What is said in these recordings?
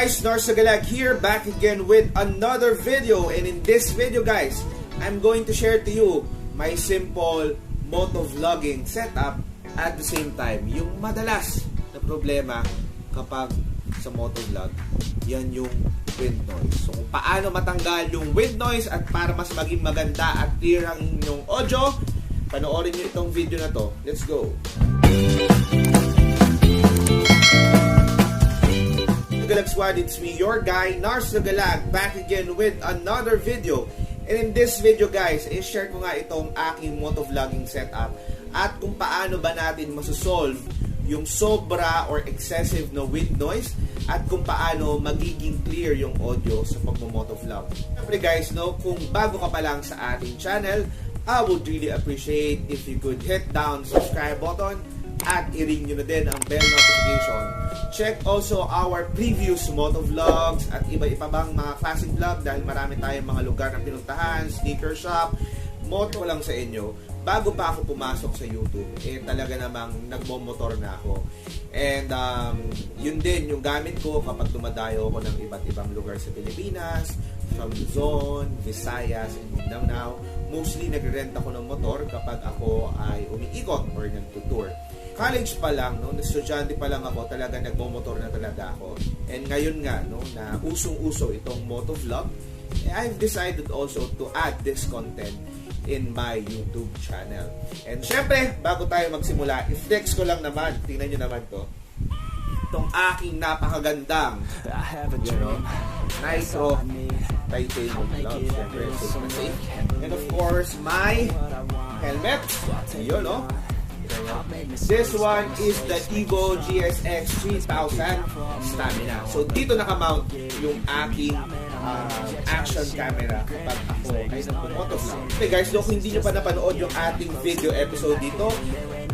guys, Nars Lagalag here, back again with another video. And in this video guys, I'm going to share to you my simple moto vlogging setup. At the same time, yung madalas na problema kapag sa moto vlog, yan yung wind noise. So kung paano matanggal yung wind noise at para mas maging maganda at clear ang inyong audio, panoorin nyo itong video na to. Let's go! Lagalag Squad, it's me, your guy, Nars Lagalag, back again with another video. And in this video guys, i-share ko nga itong aking moto vlogging setup at kung paano ba natin masosolve yung sobra or excessive na wind noise at kung paano magiging clear yung audio sa pagmo-moto vlog. Siyempre guys, no, kung bago ka pa lang sa ating channel, I would really appreciate if you could hit down subscribe button at i-ring nyo na din ang bell notification. Check also our previous moto vlogs at iba-iba bang mga classic vlog dahil marami tayong mga lugar na pinuntahan, sneaker shop, moto lang sa inyo. Bago pa ako pumasok sa YouTube, talaga namang nagmomotor na ako. And yun din yung gamit ko kapag dumadayo ako ng iba't ibang lugar sa Pilipinas, from Luzon, Visayas, and Mindanao. Mostly nagre-rent ako ng motor kapag ako ay umiikot or nagtutour. College pa lang, no, estudyante pa lang ako, talaga nagmomotor na talaga ako. And ngayon nga, no, na usong-uso itong moto vlog, I've decided also to add this content in my YouTube channel. And syempre, bago tayo magsimula, i-flex ko lang naman, tingnan nyo naman to, itong aking napakagandang nitro titanium gloves. Syempre, safe na safe. And of course, my helmet. Yun, no? This one is the Evo GSX 3000 Stamina. So dito nakamount yung aking action camera kapag ako ay nagpo-moto vlog. Okay guys, kung hindi nyo pa napanood yung ating video episode dito,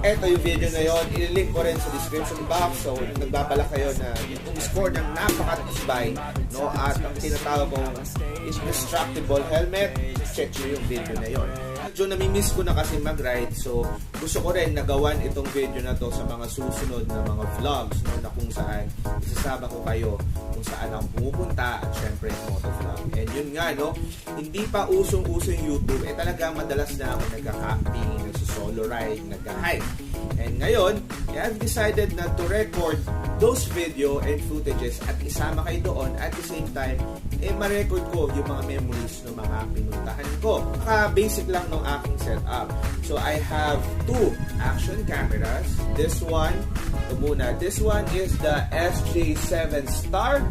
eto yung video na yon, ililink ko rin sa description box. So kung nagbabala kayo na score ng napaka-tisbay, no, at ang tinatawag kong indestructible helmet, check nyo yung video na yon. Medyo namimiss ko na kasi mag-ride, so gusto ko rin nagawan itong video na to sa mga susunod na mga vlogs, no, na kung saan isasama ko kayo kung saan ako pumupunta at syempre motovlog. And yun nga, no, hindi pa usong-uso yung YouTube, talaga madalas na ako nagka-camping, nagsusolo ride, nagka-hike. And ngayon, I've decided na to record those video and footages at isama kayo doon at the same time, ma-record ko yung mga memories ng mga pinuntahan ko. Basic lang ng aking setup. So I have two action cameras. This one, ito muna. This one is the SJ7 Star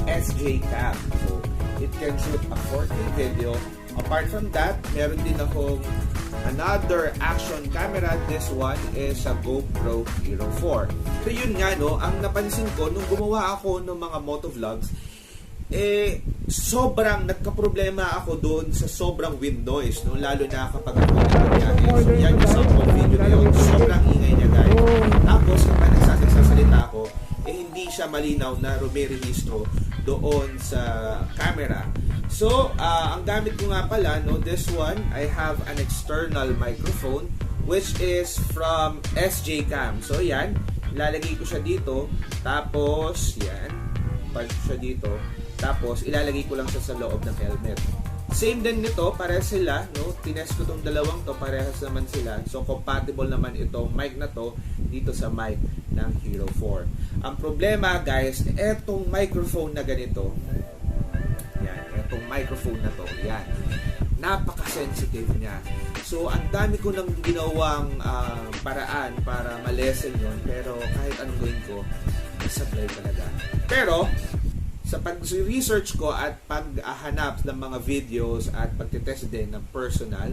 SJ Cam. So it can shoot a 4K video. Apart from that, meron din ako another action camera. This one is a GoPro Hero 4. So yun nga, no, ang napansin ko nung gumawa ako ng mga motovlogs, sobrang nagka-problema ako doon sa sobrang wind noise, no? Lalo na kapag ako nagbiyahe. So yan yung sample video na yun, sobrang ingay niya guys. Tapos kapag nagsasalita ako, hindi siya malinaw na rumirehistro doon sa camera. So ang gamit ko nga pala, no, this one, I have an external microphone which is from SJ Cam. So yan, ilalagay ko siya dito, tapos yan, pag siya dito, tapos ilalagay ko lang siya sa loob ng helmet. Same din nito, parehas sila, no? Tinest ko tong dalawang to, parehas naman sila. So compatible naman itong mic na to dito sa mic ng Hero 4. Ang problema guys, etong microphone na ganito, yan, etong microphone na to, yan, napaka-sensitive niya. So ang dami ko nang ginawang paraan para ma-lessen yun, pero kahit anong gawin ko, sablay talaga. Pero sa pag-research ko at paghahanap ng mga videos at pagtitest din ng personal,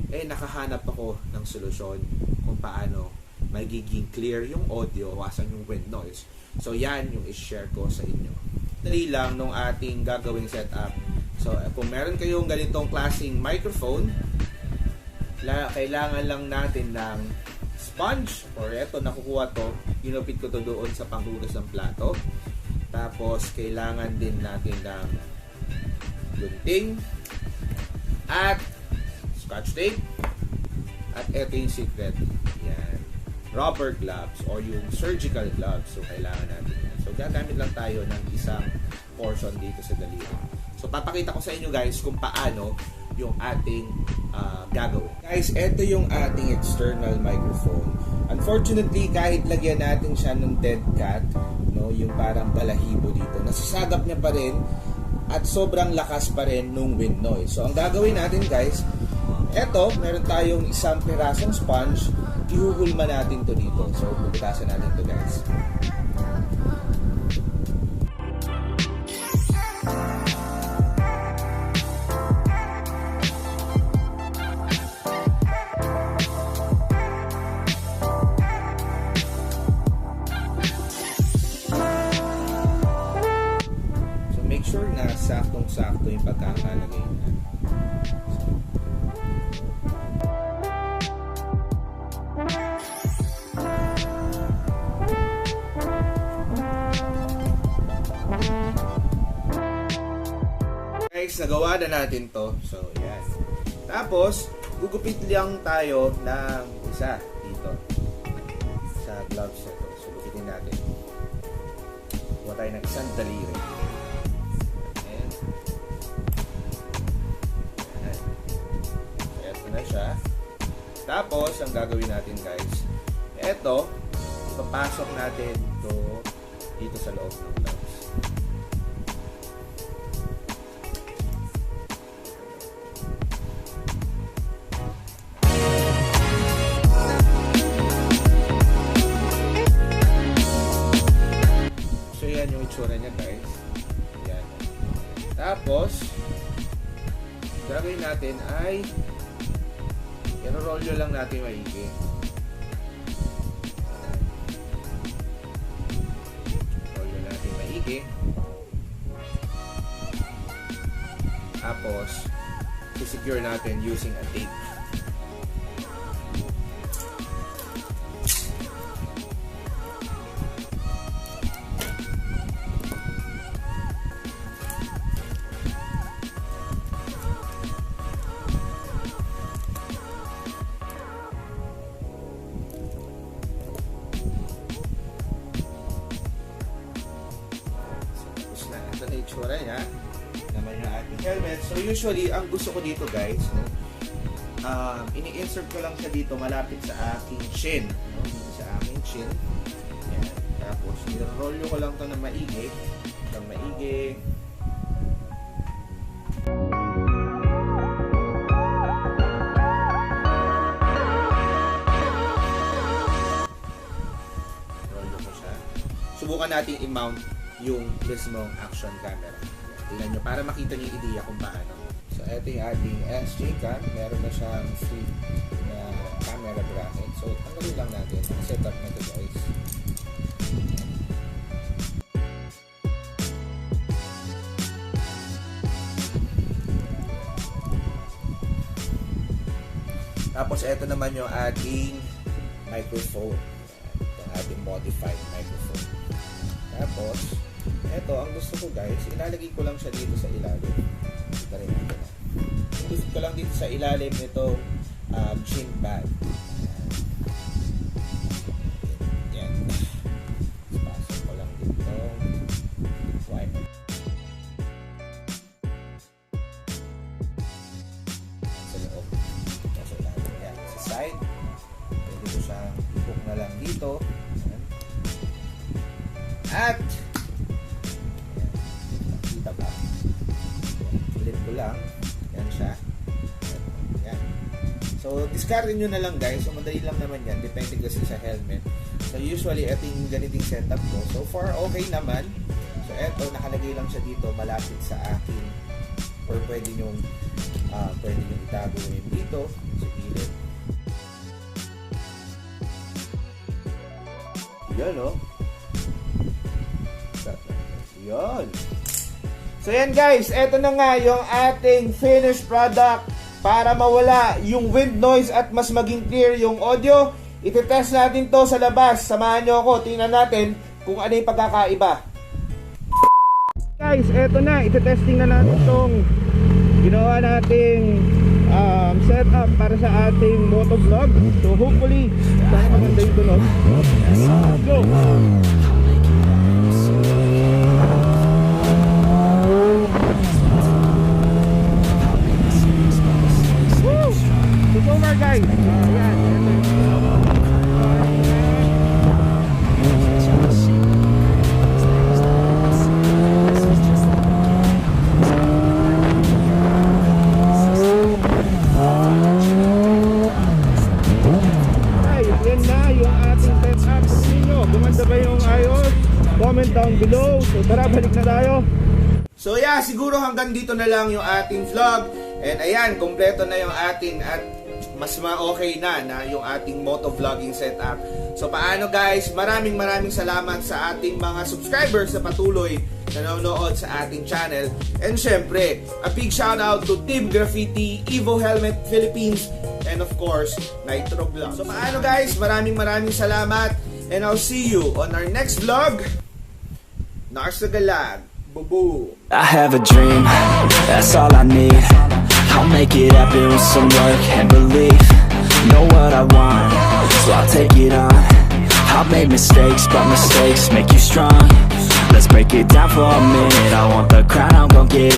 nakahanap ako ng solusyon kung paano magiging clear yung audio, wasan yung wind noise. So yan yung i-share ko sa inyo. Dali lang nung ating gagawing setup. So kung meron kayong ganitong klaseng microphone, kailangan lang natin ng sponge, or eto, nakukuha to, ginupit ko to doon sa panghugas ng plato. Tapos kailangan din natin ng gunting at scotch tape, at eto yung secret, yan, rubber gloves or yung surgical gloves. So, kailangan natin yan. So, gagamit lang tayo ng isang portion dito sa daliri. So, papakita ko sa inyo guys kung paano yung ating gagawin. Guys, ito yung ating external microphone. Unfortunately, kahit lagyan natin siya ng dead cat, no, yung parang balahibo dito, nasasagap niya pa rin at sobrang lakas pa rin nung wind noise. So, ang gagawin natin guys, eto, meron tayong isang pirasong sponge, ihuhulma natin to dito. So, puputasan natin to guys. Sure na saktong-sakto yung pagkakalagay na. Guys, nagawa na natin to. So, yan. Tapos, gugupit lang tayo ng isa dito sa gloves na to. So, gupitin natin. Kuha tayo ng isang daliri. Na siya. Tapos, ang gagawin natin guys, eto, ipapasok natin to dito sa loob ng gloves. So, yan yung itsura niya guys. Yan. Tapos, gagawin natin ay i-roll nyo lang natin maigi. Roll nyo natin maigi. Tapos, i-secure natin using a tape. Itsura niya naman yung ating helmet. So usually ang gusto ko dito guys, no, ini-insert ko lang siya dito malapit sa aking chin, no? Dito sa aking chin. Yan. Tapos i-roll ko lang to ng maigi, roll ko siya. Subukan natin i-mount yung mismong action camera. Tingnan nyo para makita nyo yung ideya kung paano. So, ito yung ating SJ cam. Meron na siyang free na camera bracket. So, tanggalin lang natin ang setup na ito guys. Tapos, ito naman yung ating microphone. Itong ating modified microphone. Tapos, eto, ang gusto ko guys, ilalagay ko lang siya dito sa ilalim. Gusto ko lang dito sa ilalim nito chin pad. Yan. Pasok ko lang dito. Wipe. Sa loob. Sa ilalim. Yan. Sa side. Pwede ko siyang hook na lang dito. Yan. At kita ba? Ulit ko lang. Yan siya. Yan. So, discardin nyo na lang guys. So, madali lang naman yan. Depende kasi sa helmet. So, usually, ito yung ganiting setup ko. So far, okay naman. So, eto, nakalagay lang siya dito malapit sa akin. Or pwede nyo itago yun dito sa gilid. Yan, no? Yun. So yan guys, eto na nga yung ating finished product para mawala yung wind noise at mas maging clear yung audio. Iti-test natin to sa labas. Samahan nyo ako, tingnan natin kung ano yung pagkakaiba. Guys, eto na, iti-testing na natin itong ginawa nating setup para sa ating moto vlog. So hopefully, sana maganda yung tunog. Let's go! Woo! So far guys, ayan. Comment down below. So tara, balik na tayo. So yeah, siguro hanggang dito na lang yung ating vlog. And ayan, kompleto na yung atin at mas ma-okay na yung ating moto vlogging setup. So paano guys, maraming salamat sa ating mga subscribers na patuloy nanonood sa ating channel. And syempre, a big shout out to Team Graffiti, Evo Helmet Philippines, and of course, Nitro Vlog. So paano guys, maraming salamat. And I'll see you on our next vlog. Nars, Lagalag. Boom. I have a dream, that's all I need. I'll make it happen with some work and belief. Know what I want, so I'll take it on. I've made mistakes, but mistakes make you strong. Let's break it down for a minute. I want the crown, I'm gon' get it.